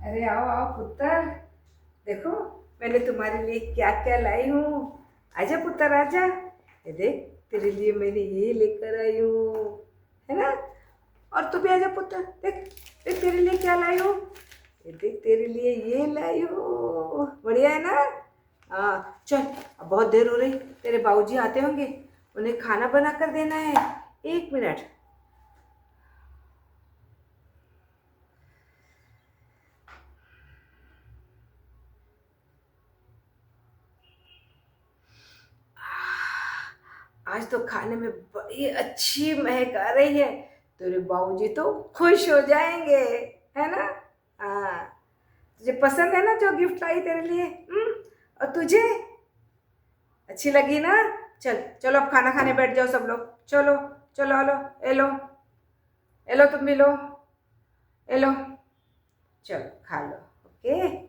अरे आओ आओ पुत्र, देखो मैंने तुम्हारे लिए क्या क्या लाई हूँ। आजा पुत्र आजा, ये देख तेरे लिए मैंने ये लेकर आई हूँ, है ना। और तू भी आजा पुत्र, देख देख तेरे लिए क्या लाई हूँ। ये देख तेरे लिए ये लाई हूँ, बढ़िया है ना। हाँ चल, अब बहुत देर हो रही, तेरे बाबूजी आते होंगे, उन्हें खाना बना कर देना है। 1 मिनट। आज तो खाने में बड़ी अच्छी महक आ रही है, तेरे बाबूजी तो खुश हो जाएंगे, है ना। हाँ, तुझे पसंद है ना जो गिफ्ट लाई तेरे लिए। और तुझे अच्छी लगी ना। चल चलो अब खाना खाने बैठ जाओ सब लोग, चलो चलो, हेलो हेलो, हेलो तुम भी लो, हेलो, चलो खा लो। ओके।